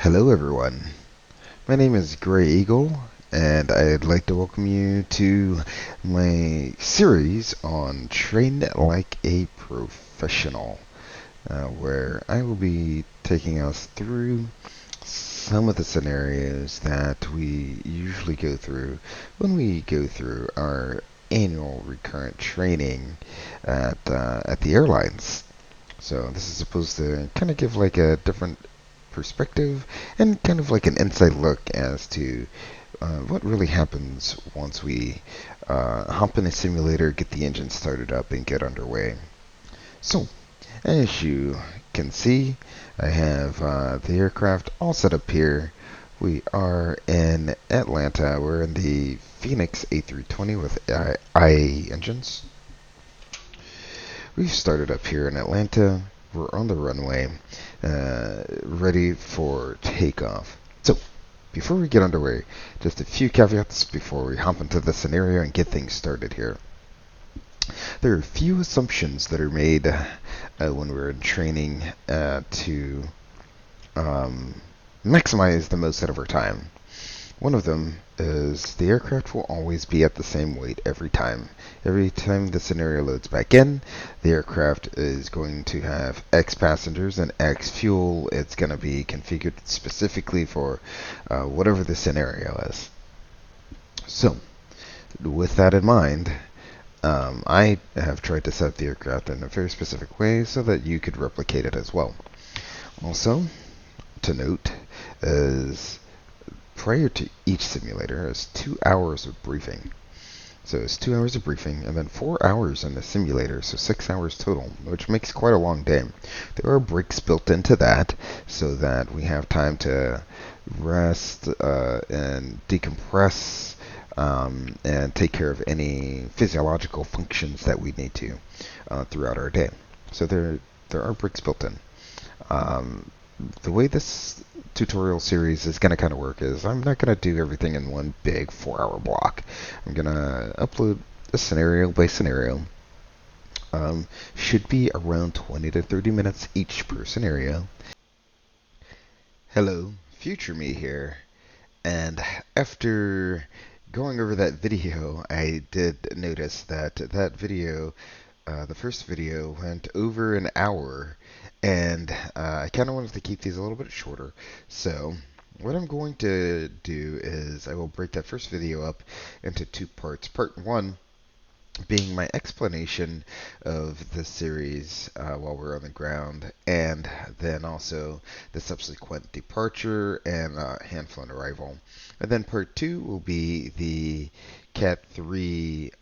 Hello everyone, my name is Gray Eagle and I'd like to welcome you to my series on Train Like a Professional, where I will be taking us through some of the scenarios that we usually go through when we go through our annual recurrent training at the airlines. So this is supposed to kind of give like a different perspective and kind of like an inside look as to what really happens once we hop in a simulator, get the engine started up, and get underway. So, as you can see, I have the aircraft all set up here. We are in Atlanta. We're in the Fenix A320 with IA engines. We've started up here in Atlanta. We're on the runway, ready for takeoff. So, before we get underway, just a few caveats before we hop into the scenario and get things started here. There are a few assumptions that are made when we're in training to maximize the most out of our time. One of them is the aircraft will always be at the same weight every time. Every time the scenario loads back in, the aircraft is going to have X passengers and X fuel. It's going to be configured specifically for whatever the scenario is. So, with that in mind, I have tried to set the aircraft in a very specific way so that you could replicate it as well. Also, to note is prior to each simulator is 2 hours of briefing. So it's 2 hours of briefing and then 4 hours in the simulator, so 6 hours total, which makes quite a long day. There are breaks built into that so that we have time to rest and decompress and take care of any physiological functions that we need to throughout our day. So there are breaks built in. The way this tutorial series is going to kind of work is I'm not going to do everything in one big 4-hour block. I'm going to upload a scenario by scenario. Should be around 20 to 30 minutes each per scenario. Hello, future me here. And after going over that video, I did notice that that video, the first video, went over an hour, and I kind of wanted to keep these a little bit shorter. So what I'm going to do is I will break that first video up into two parts. Part one being my explanation of the series while we're on the ground, and then also the subsequent departure and hand-flown arrival. And then part two will be the Cat 3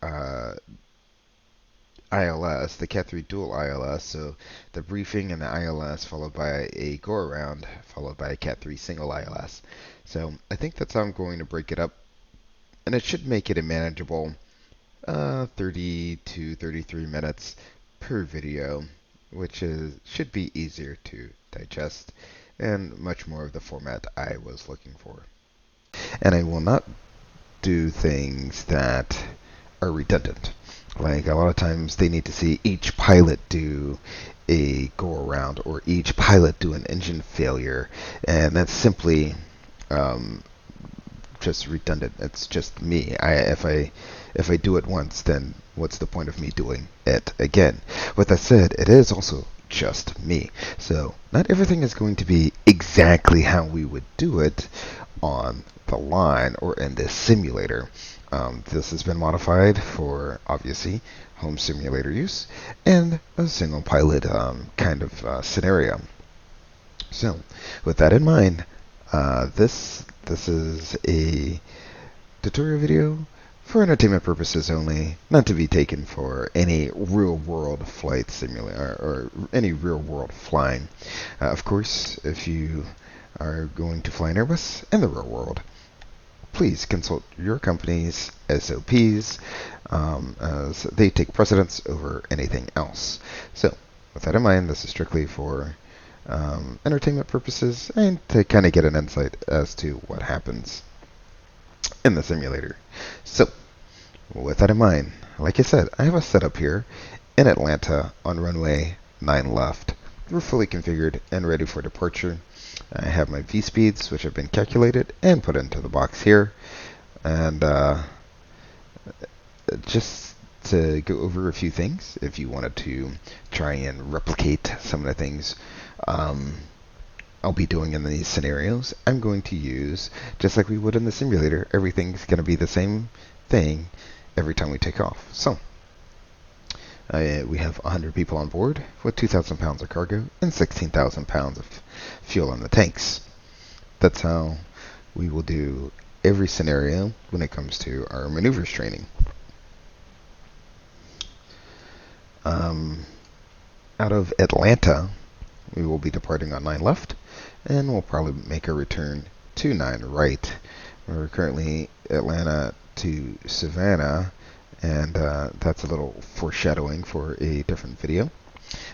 ILS, the Cat 3 dual ILS, so the briefing and the ILS followed by a go-around, followed by a Cat 3 single ILS. So I think that's how I'm going to break it up, and it should make it a manageable 30 to 33 minutes per video, which should be easier to digest and much more of the format I was looking for. And I will not do things that are redundant. Like a lot of times they need to see each pilot do a go around or each pilot do an engine failure, and that's simply just redundant. It's just me. If I do it once, then what's the point of me doing it again? With that said, it is also just me. So not everything is going to be exactly how we would do it on the line or in this simulator. This has been modified for, obviously, home simulator use and a single pilot kind of scenario. So with that in mind, this is a tutorial video for entertainment purposes only, not to be taken for any real-world flight simulator or any real-world flying. Of course, if you are going to fly an Airbus in the real world, please consult your company's SOPs as they take precedence over anything else. So, with that in mind, this is strictly for entertainment purposes and to kind of get an insight as to what happens in the simulator. So, with that in mind, like I said, I have a setup here in Atlanta on runway 9 left. we're fully configured and ready for departure. I have my V-speeds, which have been calculated and put into the box here. And just to go over a few things, if you wanted to try and replicate some of the things I'll be doing in these scenarios, I'm going to use, just like we would in the simulator, everything's going to be the same thing every time we take off. So, we have 100 people on board with 2,000 pounds of cargo and 16,000 pounds of fuel in the tanks. That's how we will do every scenario when it comes to our maneuvers training. Out of Atlanta, we will be departing on 9 left, and we'll probably make a return to 9 right. We're currently Atlanta to Savannah, and that's a little foreshadowing for a different video.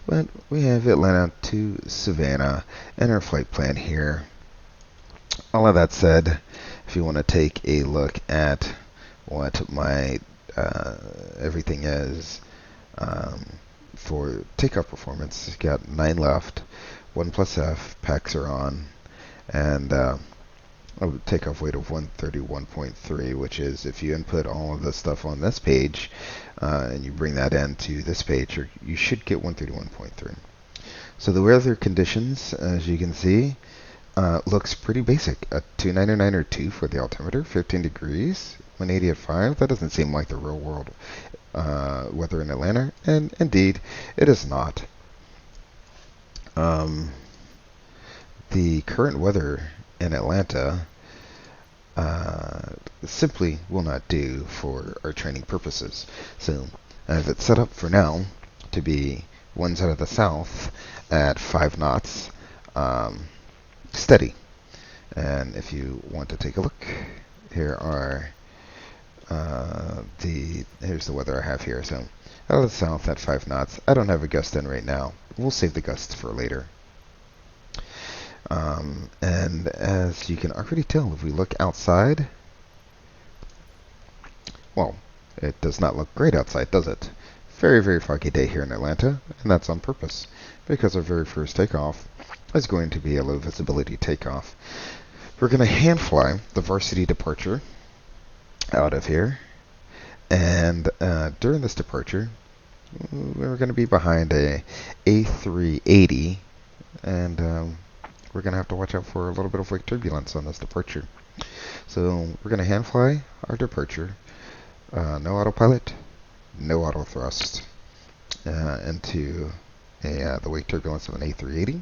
But we have Atlanta to Savannah and our flight plan here. All of that said, if you want to take a look at what my everything is for takeoff performance, got 9 left, 1 plus F, packs are on, and a takeoff weight of 131.3, which is, if you input all of the stuff on this page and you bring that into this page, you should get 131.3. So the weather conditions, as you can see, looks pretty basic. A 299 or 2 for the altimeter, 15 degrees, 180 at 5. That doesn't seem like the real world weather in Atlanta, and indeed, it is not. The current weather in Atlanta simply will not do for our training purposes. So I have it set up for now to be winds out of the south at 5 knots, steady. And if you want to take a look, here are here's the weather I have here. So out of the south at 5 knots. I don't have a gust in right now. We'll save the gusts for later. And as you can already tell, if we look outside, well, it does not look great outside, does it? Very, very foggy day here in Atlanta, and that's on purpose, because our very first takeoff is going to be a low visibility takeoff. We're going to hand fly the varsity departure out of here, and during this departure, we're going to be behind a A380, and we're going to have to watch out for a little bit of wake turbulence on this departure. So we're going to hand fly our departure, no autopilot, no auto thrust, into the wake turbulence of an A380,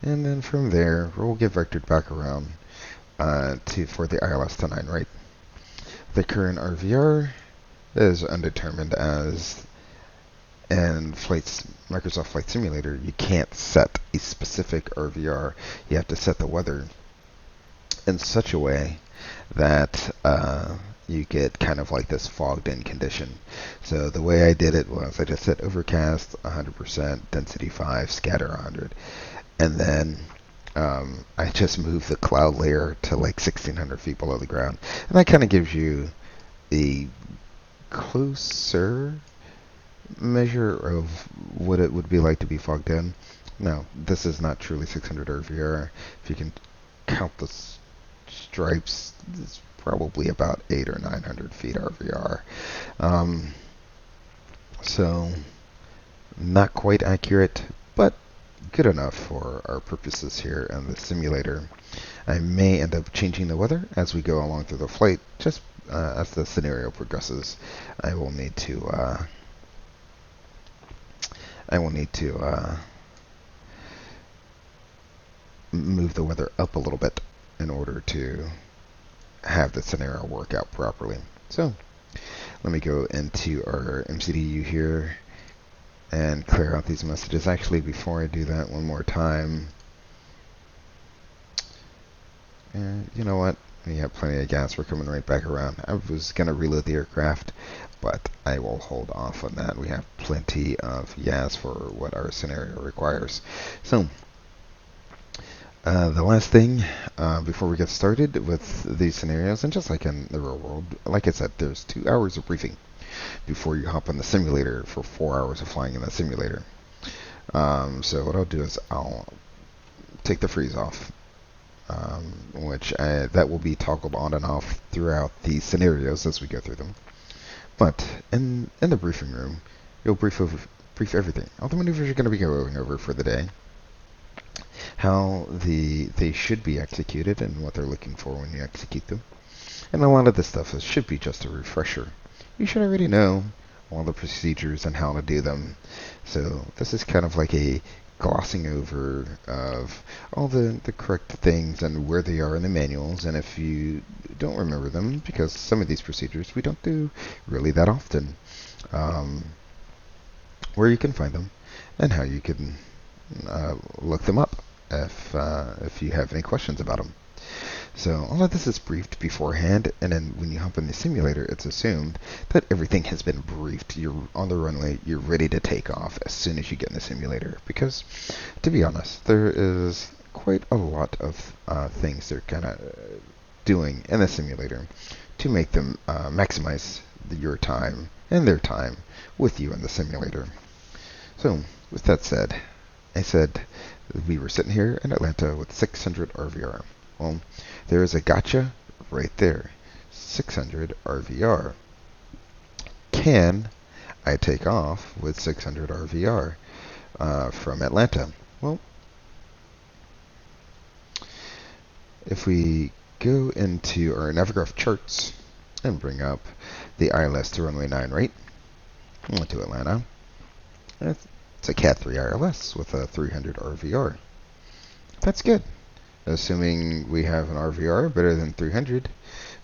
and then from there we'll get vectored back around for the ILS to 9 right. The current RVR is undetermined, as in Microsoft Flight Simulator, you can't set a specific RVR. You have to set the weather in such a way that you get kind of like this fogged in condition. So the way I did it was I just set overcast 100%, density 5, scatter 100, and then I just moved the cloud layer to like 1,600 feet below the ground. And that kind of gives you a closer measure of what it would be like to be fogged in. Now, this is not truly 600 RVR. If you can count the stripes, it's probably about 800 or 900 feet RVR. So, not quite accurate, but good enough for our purposes here in the simulator. I may end up changing the weather as we go along through the flight, just as the scenario progresses. I will need to move the weather up a little bit in order to have the scenario work out properly. So let me go into our MCDU here and clear out these messages. Actually, before I do that, one more time, you know what? We have plenty of gas. We're coming right back around. I was going to reload the aircraft, but I will hold off on that. We have plenty of gas for what our scenario requires. So, the last thing before we get started with these scenarios, and just like in the real world, like I said, there's 2 hours of briefing before you hop on the simulator for 4 hours of flying in the simulator. So what I'll do is I'll take the freeze off, which that will be toggled on and off throughout the scenarios as we go through them. But in the briefing room, you'll brief everything, all the maneuvers you're going to be going over for the day, how they should be executed and what they're looking for when you execute them. And a lot of this stuff should be just a refresher. You should already know all the procedures and how to do them. So this is kind of like a glossing over of all the correct things and where they are in the manuals. And if you don't remember them, because some of these procedures we don't do really that often, where you can find them and how you can look them up if you have any questions about them. So all of this is briefed beforehand, and then when you hop in the simulator, it's assumed that everything has been briefed. You're on the runway, you're ready to take off as soon as you get in the simulator. Because, to be honest, there is quite a lot of things they're kind of doing in the simulator to make them maximize your time and their time with you in the simulator. So, with that said, I said we were sitting here in Atlanta with 600 RVR. Well, there is a gotcha right there. 600 RVR. Can I take off with 600 RVR from Atlanta? Well, if we go into our Navigraph charts and bring up the ILS to runway 9 right to Atlanta, it's a Cat 3 ILS with a 300 RVR. That's good. Assuming we have an RVR better than 300,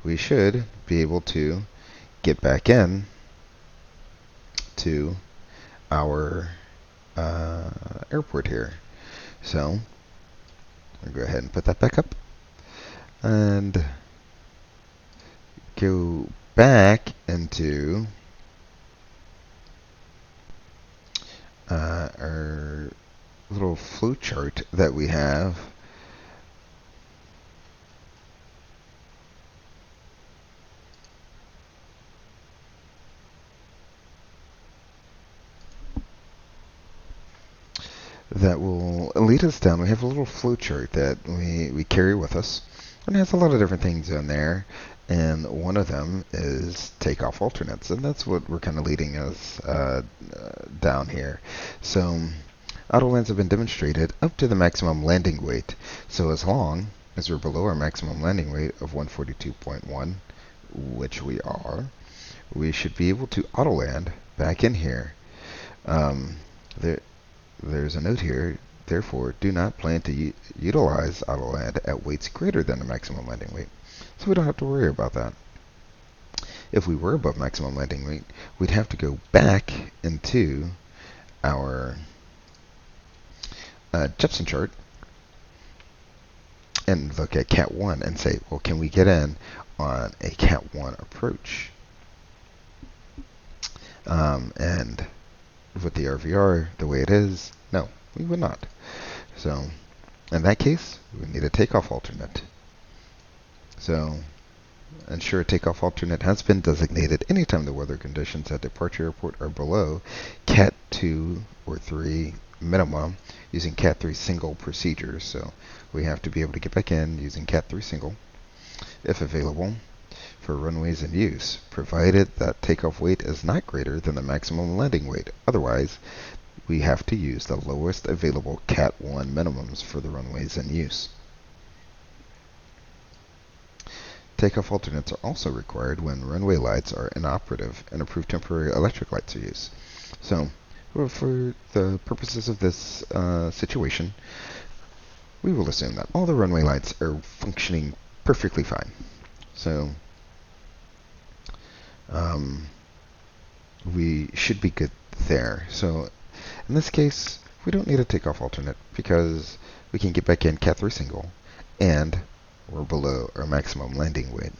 we should be able to get back in to our airport here. So I'll go ahead and put that back up and go back into our little flow chart that we have. That will lead us down. We have a little flow chart that we carry with us, and it has a lot of different things in there, and one of them is takeoff alternates, and that's what we're kind of leading us down here. So auto lands have been demonstrated up to the maximum landing weight. So as long as we're below our maximum landing weight of 142.1, which we are, we should be able to auto land back in here. There's a note here, therefore do not plan to utilize auto land at weights greater than the maximum landing weight. So we don't have to worry about that. If we were above maximum landing weight, we'd have to go back into our Jetson chart and look at Cat 1 and say, well, can we get in on a Cat 1 approach? And with the RVR the way it is, no, we would not. So in that case, we would need a takeoff alternate. So ensure a takeoff alternate has been designated anytime the weather conditions at departure airport are below Cat 2 or 3 minimum using Cat 3 single procedures. So we have to be able to get back in using Cat 3 single if available for runways in use, provided that takeoff weight is not greater than the maximum landing weight. Otherwise, we have to use the lowest available Cat 1 minimums for the runways in use. Takeoff alternates are also required when runway lights are inoperative and approved temporary electric lights are used. So, for the purposes of this situation, we will assume that all the runway lights are functioning perfectly fine. So, we should be good there. So in this case, we don't need a takeoff alternate because we can get back in Cat 3 single and we're below our maximum landing weight.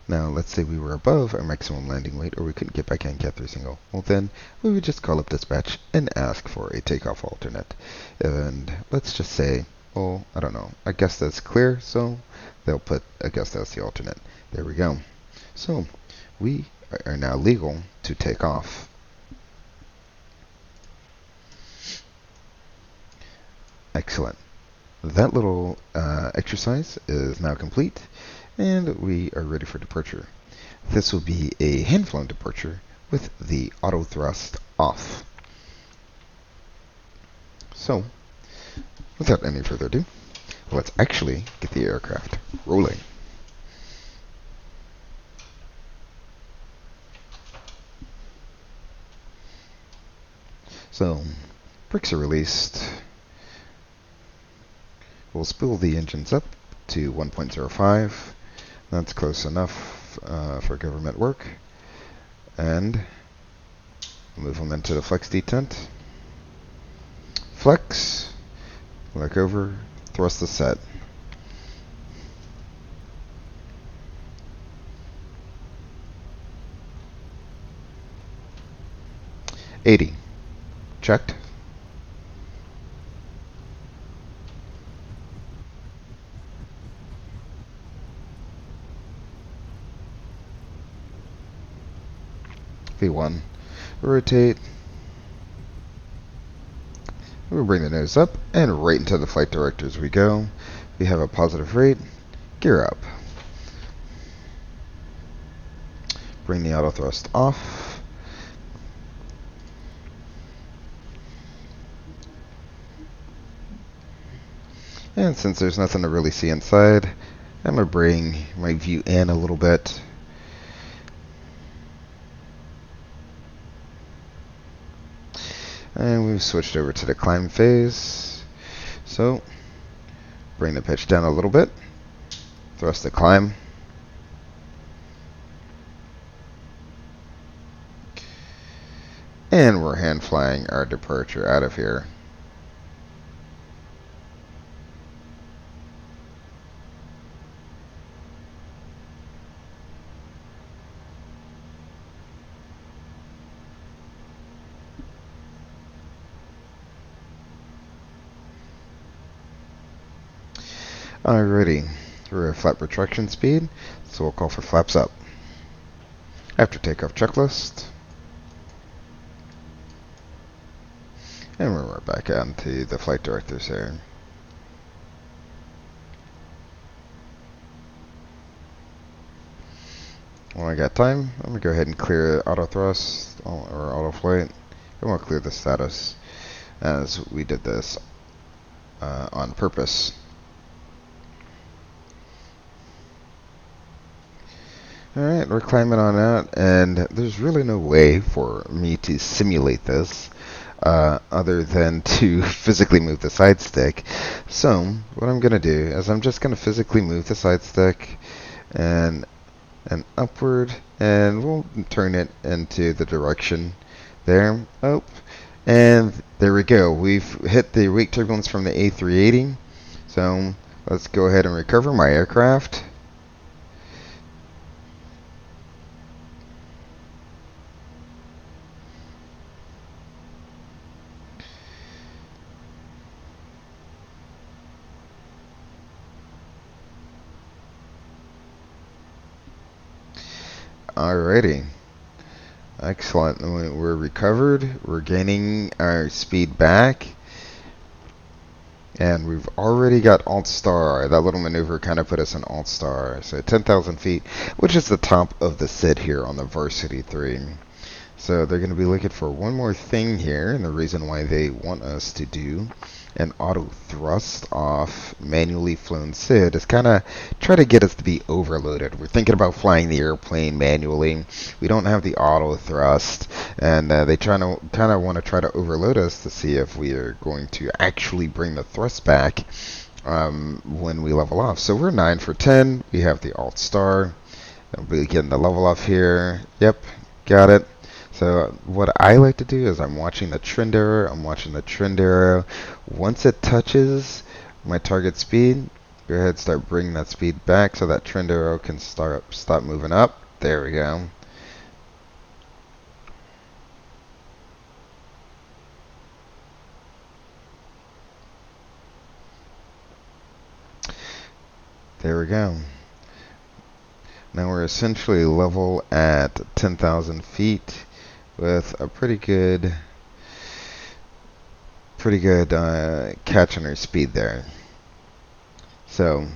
Now let's say we were above our maximum landing weight or we couldn't get back in Cat 3 single. Well then we would just call up dispatch and ask for a takeoff alternate. And let's just say, oh, I don't know, I guess that's clear, so they'll put, I guess that's the alternate. There we go. So we are now legal to take off. Excellent. That little exercise is now complete, and we are ready for departure. This will be a hand-flown departure with the auto thrust off. So, without any further ado, let's actually get the aircraft rolling. So, brakes are released. We'll spool the engines up to 1.05. That's close enough for government work. And move them into the flex detent. Flex, look over, thrust SID. $80. Checked. V1. Rotate. We'll bring the nose up and right into the flight director as we go. We have a positive rate. Gear up. Bring the auto thrust off. And since there's nothing to really see inside, I'm going to bring my view in a little bit. And we've switched over to the climb phase. So, bring the pitch down a little bit. Thrust the climb. And we're hand flying our departure out of here. Alrighty, we're at flat retraction speed, so we'll call for flaps up. After takeoff checklist. And we're back out into the flight directors here. When I got time, I'm going to go ahead and clear auto thrust or auto flight. I want to clear the status as we did this on purpose. Alright, we're climbing on out, and there's really no way for me to simulate this other than to physically move the side stick. So, what I'm going to do is I'm just going to physically move the side stick and upward, and we'll turn it into the direction there. Oh, and there we go. We've hit the wake turbulence from the A380. So, let's go ahead and recover my aircraft. Alrighty. Excellent. We're recovered. We're gaining our speed back. And we've already got Alt Star. That little maneuver kind of put us in Alt Star. So 10,000 feet, which is the top of the SID here on the Varsity 3. So they're going to be looking for one more thing here. And the reason why they want us to do an auto thrust off manually flown SID is kind of try to get us to be overloaded. We're thinking about flying the airplane manually. We don't have the auto thrust, and they kind of want to try to overload us to see if we are going to actually bring the thrust back when we level off. So we're 9 for 10. We have the Alt Star. We'll be getting the level off here. Yep, got it. So what I like to do is I'm watching the trend arrow. Once it touches my target speed, go ahead and start bringing that speed back so that trend arrow can stop moving up. There we go. There we go. Now we're essentially level at 10,000 feet with a pretty good pretty good catch on our speed there. So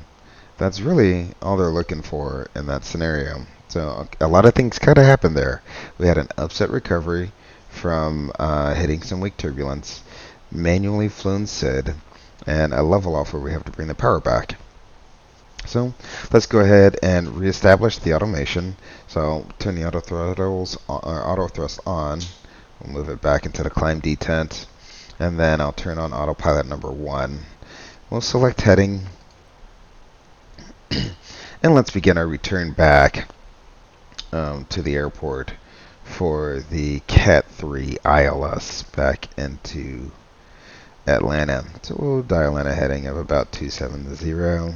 that's really all they're looking for in that scenario. So a lot of things kind of happened there. We had an upset recovery from hitting some wake turbulence, manually flown SID, and a level off where we have to bring the power back. So let's go ahead and reestablish the automation. So I'll turn the auto thrust on. We'll move it back into the climb detent, and then I'll turn on autopilot number 1. We'll select heading, and let's begin our return back to the airport for the Cat 3 ILS back into Atlanta. So we'll dial in a heading of about 270.